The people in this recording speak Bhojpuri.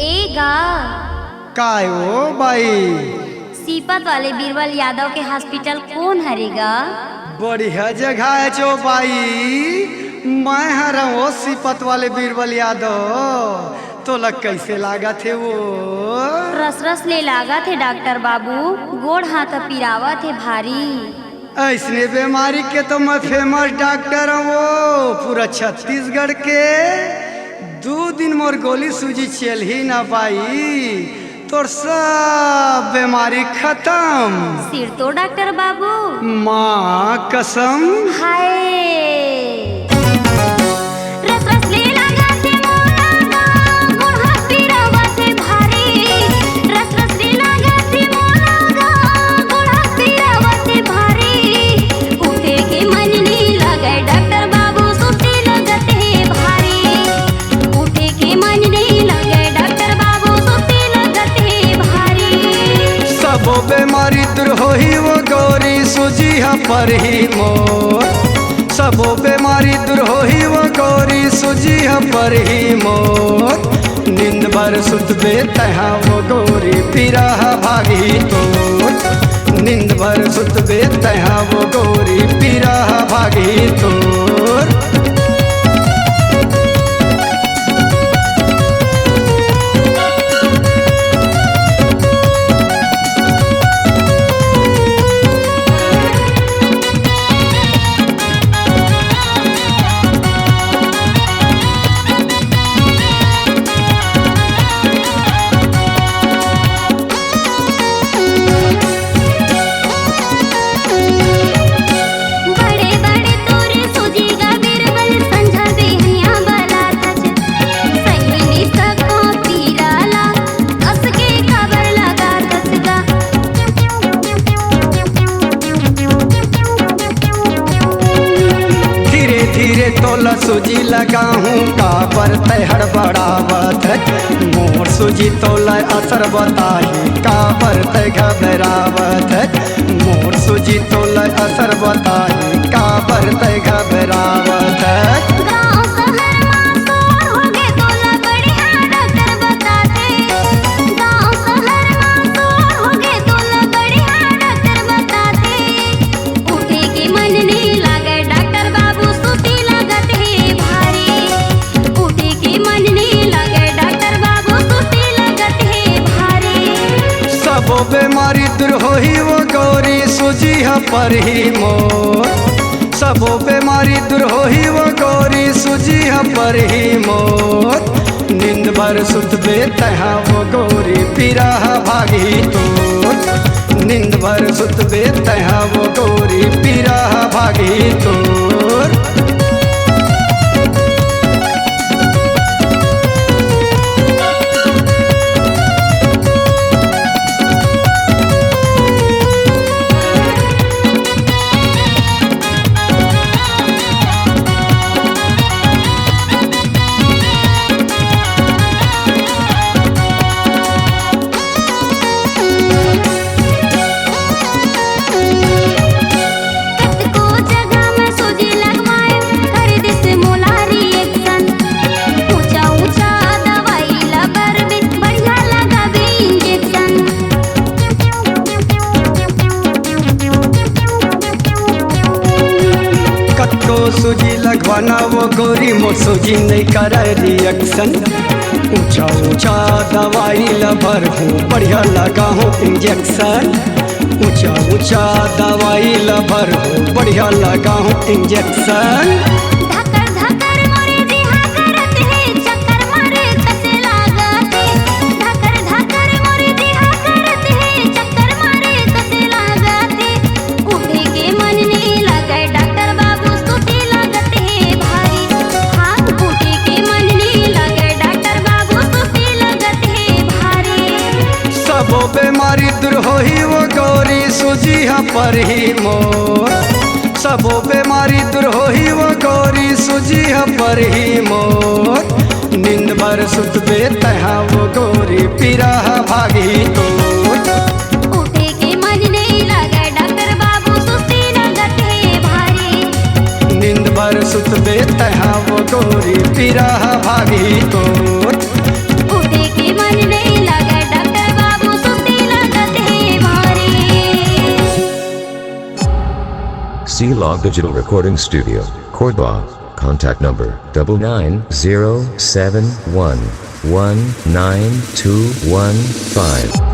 एगा काय ओ बाई सीपत वाले बीरबल यादव के हॉस्पिटल कौन हरेगा? बढ़िया जगह है जो बाई। मैं हरा वो सिपत वाले बीरबल यादव तो लग कैसे लागा थे वो रस रस ले लागा थे डॉक्टर बाबू, गोड़ हाथ पिरावा थे भारी। ऐसने बीमारी के तो मैं फेमस डॉक्टर हूँ वो पूरा छत्तीसगढ़ के। 2 दिन मोर गोली सूजी चल ही ना पाई तोर सब बीमारी खत्म। सिर तो डॉक्टर बाबू माँ कसम। हाय रस रस ले लागा थे मोरा गा, गोड़ हाथ पिरावा थे भारी। रस रस ले लागा थे मोरा गा, गोड़ हाथ पिरावा थे भारी। उठे के मन नहीं लगे डॉक्टर बाबू, सुस्ती लगत है भारी। उठे के मन नहीं लगे डॉक्टर बाबू, सुस्ती लगत है भारी। सबो बीमारी दूर होही वो गौरी सूजी पर ही मोर। सबो बीमारी दूर होही वो गौरी सूजी पर ही मोर। नींद भर सुतबे तहाँ वो गौरी पीरा भागी तोर। नींद भर सुतबे तहाँ वो गौरी पीरा भागी तोर। तोला सूजी लगाहूँ का पर तहड़ बड़ावत है। मोर सूजी तोला असर बताही का पर तय घबरावत है। मोर सूजी तोला असर बताही का पर तय घबरावत है। बीमारी दूर होही वो गौरी सूजी पर ही मोर। सबो बीमारी दूर होही वो गौरी सूजी पर ही मोर। नींद भर सुतबे तहाँ वो गौरी पीरा भागी तोर। नींद भर सुतबे तहाँ वो गौरी पीरा भागी तोर। सूजी लगवाना वो गोरी मोर सूजी नहीं कर रिएक्शन। ऊंचा ऊंचा दवाई लभर हूँ बढ़िया लगा हूँ इंजेक्शन। ऊंचा ऊंचा दवाई लभर हूँ बढ़िया लगा हूँ इंजेक्शन। बीमारी दूर होही वो गौरी सूजी पर ही मोर। सबो बीमारी दूर होही वो गौरी सूजी पर ही मोर। नींद भर सुतबे तहाँ वो गौरी पीरा भागी तोर। उठे के मन नहीं लगे डॉक्टर बाबू, सुस्ती लगत है भारी। नींद भर सुतबे तहाँ वो गौरी पीरा भागी तोर। उठे के मन C-Log Digital Recording Studio, Cordoba. Contact number 99071192115.